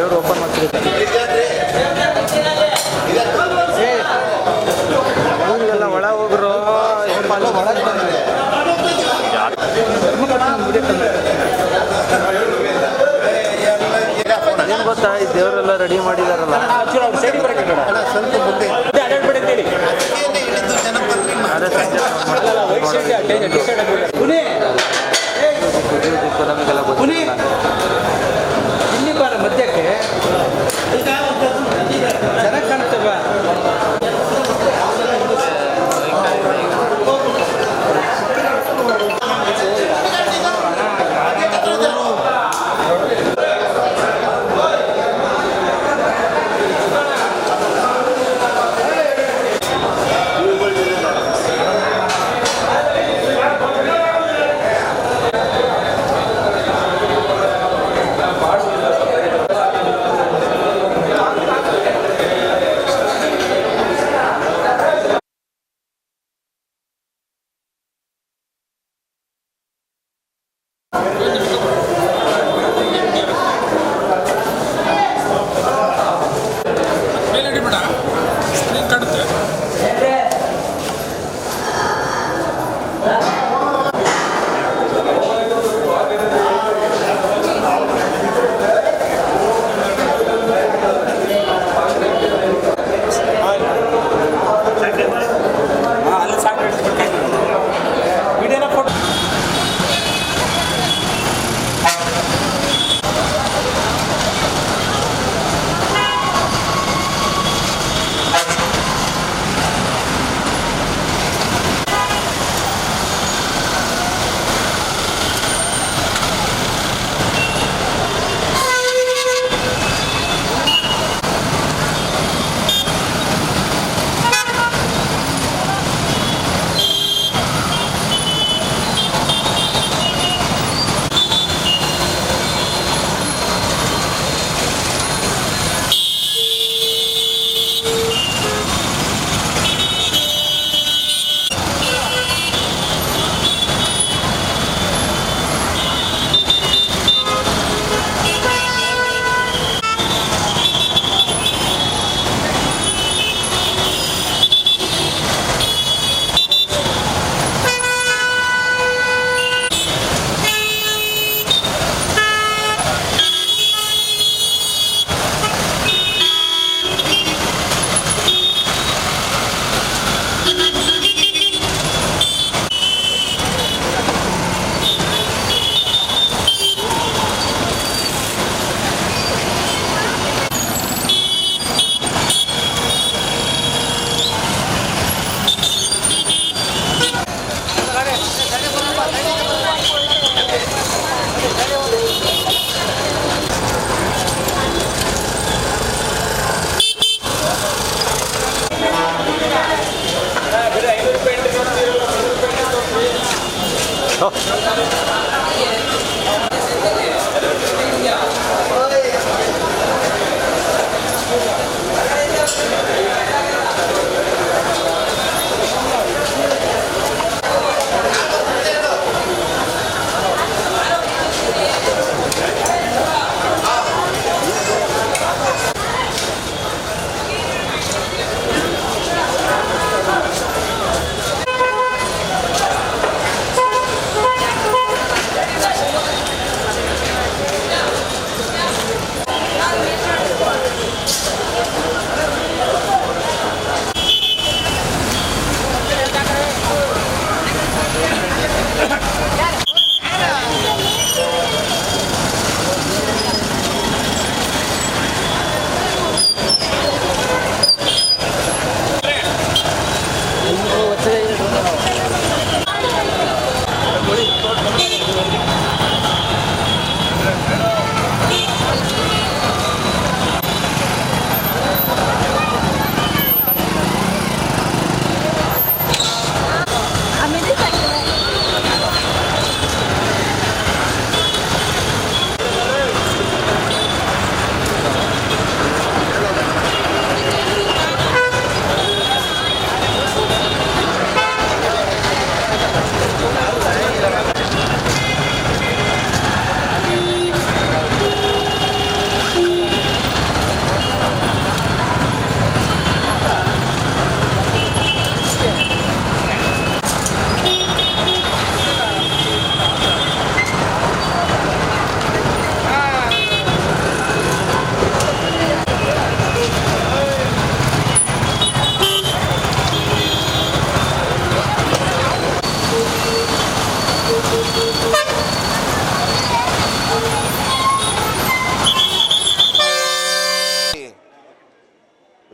ದೇವ್ರು ಓಪನ್ ಮಾಡ್ತಿರ್ತಾರೆ. ಎಲ್ಲ ಒಳ ಹೋಗ್ರು ಏನು ಗೊತ್ತಾ, ಈ ದೇವರೆಲ್ಲ ರೆಡಿ ಮಾಡಿದಾರಲ್ಲ, ಇಲ್ಲಿ ಬಾರ ಮಧ್ಯಕ್ಕೆ ಚೆನ್ನಾಗಿ ಕಾಣ್ತಲ್ವಾ?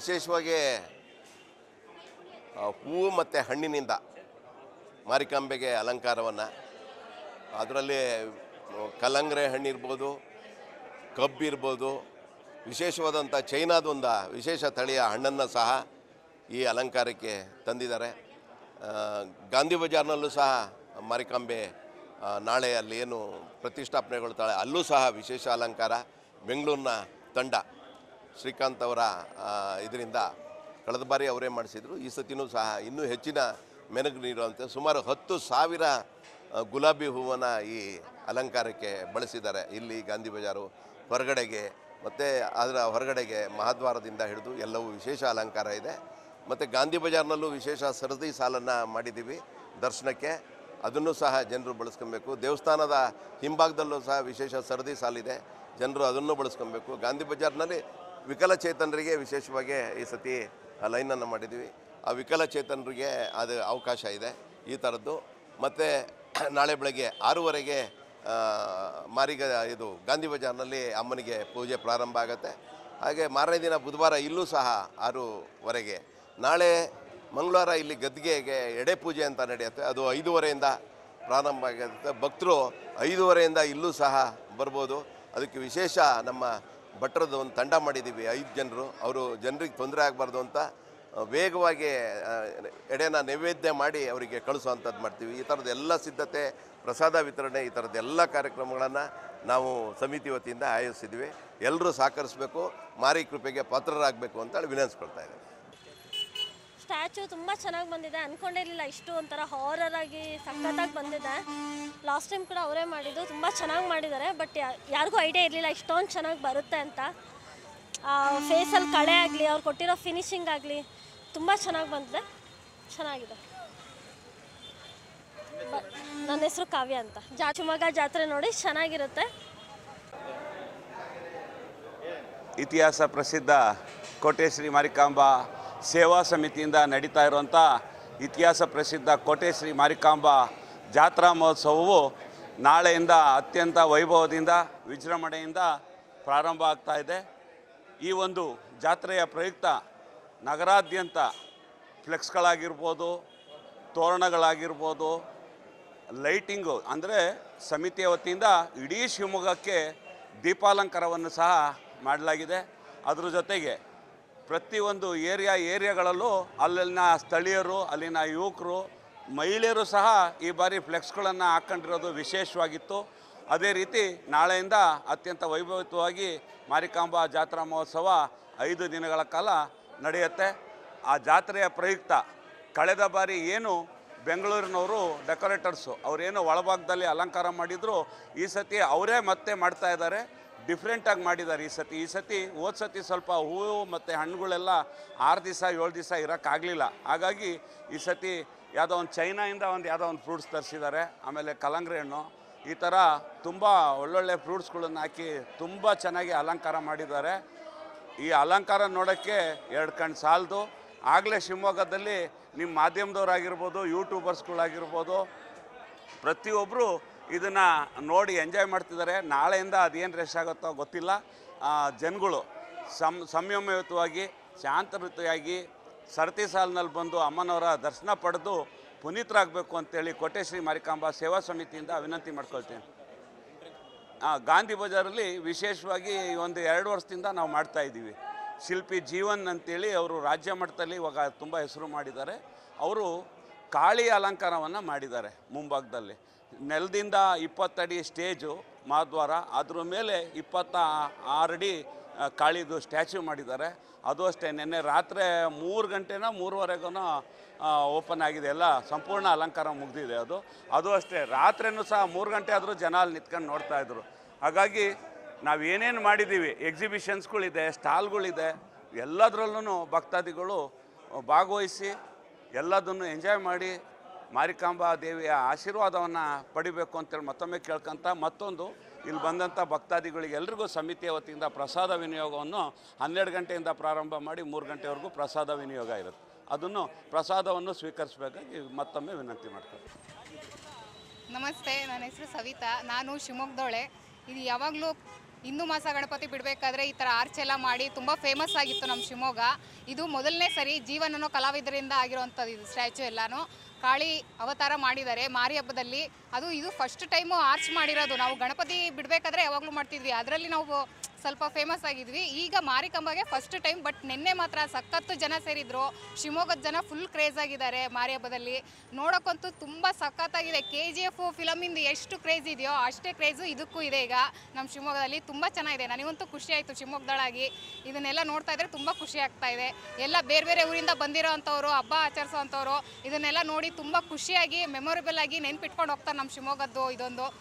ವಿಶೇಷವಾಗಿ ಹೂವು ಮತ್ತು ಹಣ್ಣಿನಿಂದ ಮಾರಿಕಾಂಬೆಗೆ ಅಲಂಕಾರವನ್ನು, ಅದರಲ್ಲಿ ಕಲ್ಲಂಗರೆ ಹಣ್ಣಿರ್ಬೋದು, ಕಬ್ಬಿರ್ಬೋದು, ವಿಶೇಷವಾದಂಥ ಚೈನಾದೊಂದು ವಿಶೇಷ ತಳಿಯ ಹಣ್ಣನ್ನು ಸಹ ಈ ಅಲಂಕಾರಕ್ಕೆ ತಂದಿದ್ದಾರೆ. ಗಾಂಧಿ ಬಜಾರ್ನಲ್ಲೂ ಸಹ ಮಾರಿಕಾಂಬೆ ನಾಳೆ ಅಲ್ಲಿ ಏನು ಪ್ರತಿಷ್ಠಾಪನೆಗೊಳ್ತಾಳೆ ಅಲ್ಲೂ ಸಹ ವಿಶೇಷ ಅಲಂಕಾರ. ಬೆಂಗಳೂರಿನ ತಂಡ ಶ್ರೀಕಾಂತ್ ಅವರ ಇದರಿಂದ ಕಳೆದ ಬಾರಿ ಅವರೇ ಮಾಡಿಸಿದರು. ಈ ಸತಿನೂ ಸಹ ಇನ್ನೂ ಹೆಚ್ಚಿನ ಮೆನಗು ನೀಡುವಂತೆ ಸುಮಾರು 10,000 ಗುಲಾಬಿ ಹೂವನ್ನು ಈ ಅಲಂಕಾರಕ್ಕೆ ಬಳಸಿದ್ದಾರೆ. ಇಲ್ಲಿ ಗಾಂಧಿ ಬಜಾರು ಹೊರಗಡೆಗೆ ಮತ್ತು ಅದರ ಹೊರಗಡೆಗೆ ಮಹಾದ್ವಾರದಿಂದ ಹಿಡಿದು ಎಲ್ಲವೂ ವಿಶೇಷ ಅಲಂಕಾರ ಇದೆ. ಮತ್ತು ಗಾಂಧಿ ಬಜಾರ್ನಲ್ಲೂ ವಿಶೇಷ ಸರದಿ ಸಾಲನ್ನು ಮಾಡಿದ್ದೀವಿ ದರ್ಶನಕ್ಕೆ, ಅದನ್ನು ಸಹ ಜನರು ಬಳಸ್ಕೊಬೇಕು. ದೇವಸ್ಥಾನದ ಹಿಂಭಾಗದಲ್ಲೂ ಸಹ ವಿಶೇಷ ಸರದಿ ಸಾಲಿದೆ, ಜನರು ಅದನ್ನು ಬಳಸ್ಕೊಬೇಕು. ಗಾಂಧಿ ಬಜಾರ್ನಲ್ಲಿ ವಿಕಲಚೇತನರಿಗೆ ವಿಶೇಷವಾಗಿ ಈ ಸತಿ ಲೈನನ್ನು ಮಾಡಿದ್ದೀವಿ. ಆ ವಿಕಲಚೇತನರಿಗೆ ಅದು ಅವಕಾಶ ಇದೆ ಈ ಥರದ್ದು. ಮತ್ತು ನಾಳೆ ಬೆಳಗ್ಗೆ 6:30ಗೆ ಇದು ಗಾಂಧಿ ಬಜಾರ್ನಲ್ಲಿ ಅಮ್ಮನಿಗೆ ಪೂಜೆ ಪ್ರಾರಂಭ ಆಗುತ್ತೆ. ಹಾಗೆ ಮಾರನೇ ದಿನ ಬುಧವಾರ ಇಲ್ಲೂ ಸಹ 6:30. ನಾಳೆ ಮಂಗಳವಾರ ಇಲ್ಲಿ ಗದ್ಗೆಗೆ ಎಡೆ ಪೂಜೆ ಅಂತ ನಡೆಯುತ್ತೆ, ಅದು 5:30ಯಿಂದ ಪ್ರಾರಂಭ ಆಗುತ್ತೆ. ಭಕ್ತರು 5:30ಯಿಂದ ಇಲ್ಲೂ ಸಹ ಬರ್ಬೋದು. ಅದಕ್ಕೆ ವಿಶೇಷ ನಮ್ಮ ಭಟ್ರದ್ದು ಒಂದು ತಂಡ ಮಾಡಿದ್ದೀವಿ, 5 ಜನರು. ಅವರು ಜನರಿಗೆ ತೊಂದರೆ ಆಗಬಾರ್ದು ಅಂತ ವೇಗವಾಗಿ ಎಡೆನ ನೈವೇದ್ಯ ಮಾಡಿ ಅವರಿಗೆ ಕಳಿಸುವಂಥದ್ದು ಮಾಡ್ತೀವಿ. ಈ ಥರದ ಎಲ್ಲ ಸಿದ್ಧತೆ, ಪ್ರಸಾದ ವಿತರಣೆ, ಈ ಥರದ ಎಲ್ಲ ಕಾರ್ಯಕ್ರಮಗಳನ್ನು ನಾವು ಸಮಿತಿ ವತಿಯಿಂದ ಆಯೋಜಿಸಿದ್ವಿ. ಎಲ್ಲರೂ ಸಹಕರಿಸಬೇಕು, ಮಾರಿ ಕೃಪೆಗೆ ಪಾತ್ರರಾಗಬೇಕು ಅಂತೇಳಿ ವಿನಂತಿಸ್ಕೊಳ್ತಾ ಇದ್ದೀವಿ. ಸ್ಟ್ಯಾಚು ತುಂಬ ಚೆನ್ನಾಗಿ ಬಂದಿದೆ, ಅಂದ್ಕೊಂಡಿರಲಿಲ್ಲ ಇಷ್ಟು ಒಂಥರ ಹಾರರ್ ಆಗಿ ಸಖತ್ತಾಗಿ ಬಂದಿದೆ. ಲಾಸ್ಟ್ ಟೈಮ್ ಕೂಡ ಅವರೇ ಮಾಡಿದ್ದು, ತುಂಬ ಚೆನ್ನಾಗಿ ಮಾಡಿದ್ದಾರೆ. ಬಟ್ ಯಾರಿಗೂ ಐಡಿಯಾ ಇರಲಿಲ್ಲ ಇಷ್ಟೊಂದು ಚೆನ್ನಾಗಿ ಬರುತ್ತೆ ಅಂತ. ಫೇಸಲ್ಲಿ ಕಳೆ ಆಗಲಿ, ಅವ್ರು ಕೊಟ್ಟಿರೋ ಫಿನಿಶಿಂಗ್ ಆಗಲಿ ತುಂಬ ಚೆನ್ನಾಗಿ ಬಂದಿದೆ, ಚೆನ್ನಾಗಿದೆ. ನನ್ನ ಹೆಸರು ಕಾವ್ಯ ಅಂತ. ಶಿವಮೊಗ್ಗ ಜಾತ್ರೆ ನೋಡಿ ಚೆನ್ನಾಗಿರುತ್ತೆ. ಇತಿಹಾಸ ಪ್ರಸಿದ್ಧ ಕೋಟೆ ಶ್ರೀ ಮಾರಿಕಾಂಬಾ ಸೇವಾ ಸಮಿತಿಯಿಂದ ನಡೀತಾ ಇರುವಂಥ ಇತಿಹಾಸ ಪ್ರಸಿದ್ಧ ಕೋಟೆ ಶ್ರೀ ಮಾರಿಕಾಂಬಾ ಜಾತ್ರಾ ಮಹೋತ್ಸವವು ನಾಳೆಯಿಂದ ಅತ್ಯಂತ ವೈಭವದಿಂದ ವಿಜೃಂಭಣೆಯಿಂದ ಪ್ರಾರಂಭ ಆಗ್ತಾ ಇದೆ. ಈ ಒಂದು ಜಾತ್ರೆಯ ಪ್ರಯುಕ್ತ ನಗರಾದ್ಯಂತ ಫ್ಲೆಕ್ಸ್ಗಳಾಗಿರ್ಬೋದು, ತೋರಣಗಳಾಗಿರ್ಬೋದು, ಲೈಟಿಂಗು ಅಂದರೆ ಸಮಿತಿಯ ವತಿಯಿಂದ ಇಡೀ ಶಿವಮೊಗ್ಗಕ್ಕೆ ದೀಪಾಲಂಕಾರವನ್ನು ಸಹ ಮಾಡಲಾಗಿದೆ. ಅದರ ಜೊತೆಗೆ ಪ್ರತಿಯೊಂದು ಏರಿಯಾಗಳಲ್ಲೂ ಅಲ್ಲಿನ ಸ್ಥಳೀಯರು, ಅಲ್ಲಿನ ಯುವಕರು, ಮಹಿಳೆಯರು ಸಹ ಈ ಬಾರಿ ಫ್ಲೆಕ್ಸ್ಗಳನ್ನು ಹಾಕ್ಕೊಂಡಿರೋದು ವಿಶೇಷವಾಗಿತ್ತು. ಅದೇ ರೀತಿ ನಾಳೆಯಿಂದ ಅತ್ಯಂತ ವೈಭವಯುತವಾಗಿ ಮಾರಿಕಾಂಬಾ ಜಾತ್ರಾ ಮಹೋತ್ಸವ 5 ದಿನಗಳ ಕಾಲ ನಡೆಯುತ್ತೆ. ಆ ಜಾತ್ರೆಯ ಪ್ರಯುಕ್ತ ಕಳೆದ ಬಾರಿ ಏನು ಬೆಂಗಳೂರಿನವರು ಡೆಕೋರೇಟರ್ಸು ಅವರೇನು ಒಳಭಾಗದಲ್ಲಿ ಅಲಂಕಾರ ಮಾಡಿದ್ರು, ಈ ಸತಿ ಅವರೇ ಮತ್ತೆ ಮಾಡ್ತಾ ಇದ್ದಾರೆ. ಡಿಫ್ರೆಂಟಾಗಿ ಮಾಡಿದ್ದಾರೆ ಈ ಸತಿ ಹೋದ ಸತಿ ಸ್ವಲ್ಪ ಹೂವು ಮತ್ತು ಹಣ್ಣುಗಳೆಲ್ಲ 6 ದಿವಸ 7 ದಿವಸ ಇರೋಕ್ಕಾಗಲಿಲ್ಲ. ಹಾಗಾಗಿ ಈ ಸತಿ ಯಾವುದೋ ಒಂದು ಚೈನಾಯಿಂದ ಯಾವುದೋ ಒಂದು ಫ್ರೂಟ್ಸ್ ತರಿಸಿದ್ದಾರೆ. ಆಮೇಲೆ ಕಲ್ಲಂಗರಿ ಹಣ್ಣು, ಈ ಥರ ತುಂಬ ಒಳ್ಳೊಳ್ಳೆ ಫ್ರೂಟ್ಸ್ಗಳನ್ನು ಹಾಕಿ ತುಂಬ ಚೆನ್ನಾಗಿ ಅಲಂಕಾರ ಮಾಡಿದ್ದಾರೆ. ಈ ಅಲಂಕಾರ ನೋಡೋಕ್ಕೆ 2 ಕಣ್ಣು ಸಾಲದು. ಆಗಲೇ ಶಿವಮೊಗ್ಗದಲ್ಲಿ ನಿಮ್ಮ ಮಾಧ್ಯಮದವರಾಗಿರ್ಬೋದು, ಯೂಟ್ಯೂಬರ್ಸ್ಗಳಾಗಿರ್ಬೋದು, ಪ್ರತಿಯೊಬ್ಬರು ಇದನ್ನು ನೋಡಿ ಎಂಜಾಯ್ ಮಾಡ್ತಿದ್ದಾರೆ. ನಾಳೆಯಿಂದ ಅದೇನು ರಶ್ ಆಗುತ್ತೋ ಗೊತ್ತಿಲ್ಲ. ಜನಗಳು ಸಂಯಮಯುತವಾಗಿ ಶಾಂತಯುತವಾಗಿ ಸರತಿ ಸಾಲಿನಲ್ಲಿ ಬಂದು ಅಮ್ಮನವರ ದರ್ಶನ ಪಡೆದು ಪುನೀತರಾಗಬೇಕು ಅಂತೇಳಿ ಕೋಟೆ ಶ್ರೀ ಮಾರಿಕಾಂಬಾ ಸೇವಾ ಸಮಿತಿಯಿಂದ ವಿನಂತಿ ಮಾಡ್ಕೊಳ್ತೀನಿ. ಗಾಂಧಿ ಬಜಾರಲ್ಲಿ ವಿಶೇಷವಾಗಿ ಒಂದು 2 ವರ್ಷದಿಂದ ನಾವು ಮಾಡ್ತಾಯಿದ್ದೀವಿ. ಶಿಲ್ಪಿ ಜೀವನ್ ಅಂತೇಳಿ ಅವರು ರಾಜ್ಯ ಮಟ್ಟದಲ್ಲಿ ಇವಾಗ ತುಂಬ ಹೆಸರು ಮಾಡಿದ್ದಾರೆ. ಅವರು ಕಾಳಿ ಅಲಂಕಾರವನ್ನು ಮಾಡಿದ್ದಾರೆ. ಮುಂಭಾಗದಲ್ಲಿ ನೆಲದಿಂದ 20 ಅಡಿ ಸ್ಟೇಜು ಮಹಾದ್ವಾರ, ಅದ್ರ ಮೇಲೆ 26 ಅಡಿ ಕಾಳಿದು ಸ್ಟ್ಯಾಚ್ಯೂ ಮಾಡಿದ್ದಾರೆ. ಅದು ಅಷ್ಟೇ ನಿನ್ನೆ ರಾತ್ರಿ 3 ಗಂಟೆನ 3:30 ಓಪನ್ ಆಗಿದೆ. ಎಲ್ಲ ಸಂಪೂರ್ಣ ಅಲಂಕಾರ ಮುಗಿದಿದೆ. ಅದು ಅಷ್ಟೇ ರಾತ್ರಿನೂ ಸಹ 3 ಗಂಟೆ ಆದರೂ ಜನ ಅಲ್ಲಿ ನಿಂತ್ಕೊಂಡು ನೋಡ್ತಾಯಿದ್ರು. ಹಾಗಾಗಿ ನಾವೇನೇನು ಮಾಡಿದ್ದೀವಿ, ಎಕ್ಸಿಬಿಷನ್ಸ್ಗಳಿದೆ, ಸ್ಟಾಲ್ಗಳಿದೆ, ಎಲ್ಲದರಲ್ಲೂ ಭಕ್ತಾದಿಗಳು ಭಾಗವಹಿಸಿ ಎಲ್ಲದನ್ನು ಎಂಜಾಯ್ ಮಾಡಿ ಮಾರಿಕಾಂಬಾ ದೇವಿಯ ಆಶೀರ್ವಾದವನ್ನು ಪಡಿಬೇಕು ಅಂತೇಳಿ ಮತ್ತೊಮ್ಮೆ ಕೇಳ್ಕೊಂತ, ಮತ್ತೊಂದು ಇಲ್ಲಿ ಬಂದಂಥ ಭಕ್ತಾದಿಗಳಿಗೆ ಎಲ್ರಿಗೂ ಸಮಿತಿಯ ವತಿಯಿಂದ ಪ್ರಸಾದ ವಿನಿಯೋಗವನ್ನು 12 ಗಂಟೆಯಿಂದ ಪ್ರಾರಂಭ ಮಾಡಿ 3 ಗಂಟೆವರೆಗೂ ಪ್ರಸಾದ ವಿನಿಯೋಗ ಇರುತ್ತೆ. ಅದನ್ನು ಪ್ರಸಾದವನ್ನು ಸ್ವೀಕರಿಸಬೇಕಾಗಿ ಮತ್ತೊಮ್ಮೆ ವಿನಂತಿ ಮಾಡ್ತೀನಿ. ನಮಸ್ತೆ, ನನ್ನ ಹೆಸರು ಸವಿತಾ. ನಾನು ಶಿವಮೊಗ್ಗದವಳೆ. ಇದು ಯಾವಾಗಲೂ ಹಿಂದೂ ಮಾಸ ಗಣಪತಿ ಬಿಡಬೇಕಾದ್ರೆ ಈ ಥರ ಆರ್ಚ್ ಎಲ್ಲ ಮಾಡಿ ತುಂಬ ಫೇಮಸ್ ಆಗಿತ್ತು ನಮ್ಮ ಶಿವಮೊಗ್ಗ. ಇದು ಮೊದಲನೇ ಸರಿ ಜೀವನನೋ ಕಲಾವಿದರಿಂದ ಆಗಿರೋವಂಥದ್ದು. ಇದು ಸ್ಟ್ಯಾಚು ಎಲ್ಲನೂ ಕಾಳಿ ಅವತಾರ ಮಾಡಿದ್ದಾರೆ ಮಾರಿ ಹಬ್ಬದಲ್ಲಿ. ಇದು ಫಸ್ಟ್ ಟೈಮು ಆರ್ಚ್ ಮಾಡಿರೋದು. ನಾವು ಗಣಪತಿ ಬಿಡಬೇಕಾದ್ರೆ ಯಾವಾಗಲೂ ಮಾಡ್ತಿದ್ವಿ, ಅದರಲ್ಲಿ ನಾವು ಸ್ವಲ್ಪ ಫೇಮಸ್ ಆಗಿದ್ವಿ. ಈಗ ಮಾರಿಕಾಂಬಾಗೆ ಫಸ್ಟ್ ಟೈಮ್. ಬಟ್ ನಿನ್ನೆ ಮಾತ್ರ ಸಖತ್ತು ಜನ ಸೇರಿದ್ರು. ಶಿವಮೊಗ್ಗದ ಜನ ಫುಲ್ ಕ್ರೇಜ್ ಆಗಿದ್ದಾರೆ ಮಾರಿ ಹಬ್ಬದಲ್ಲಿ. ನೋಡೋಕ್ಕಂತೂ ತುಂಬ ಸಖತ್ತಾಗಿದೆ. KGF ಫಿಲಮಿಂದ ಎಷ್ಟು ಕ್ರೇಜ್ ಇದೆಯೋ ಅಷ್ಟೇ ಕ್ರೇಜು ಇದಕ್ಕೂ ಇದೆ. ಈಗ ನಮ್ಮ ಶಿವಮೊಗ್ಗದಲ್ಲಿ ತುಂಬ ಚೆನ್ನಾಗಿದೆ. ನನಗಂತೂ ಖುಷಿ ಆಯಿತು ಶಿವಮೊಗ್ಗದಳಾಗಿ. ಇದನ್ನೆಲ್ಲ ನೋಡ್ತಾ ಇದ್ರೆ ತುಂಬ ಖುಷಿ ಆಗ್ತಾ ಇದೆ. ಎಲ್ಲ ಬೇರೆ ಬೇರೆ ಊರಿಂದ ಬಂದಿರೋ ಅಂಥವ್ರು, ಹಬ್ಬ ಆಚರಿಸೋ ಅಂಥವ್ರು ಇದನ್ನೆಲ್ಲ ನೋಡಿ ತುಂಬ ಖುಷಿಯಾಗಿ ಮೆಮೊರೇಬಲ್ ಆಗಿ ನೆನ್ಪಿಟ್ಕೊಂಡು ಹೋಗ್ತಾರೆ ನಮ್ಮ ಶಿವಮೊಗ್ಗದ್ದು ಇದೊಂದು.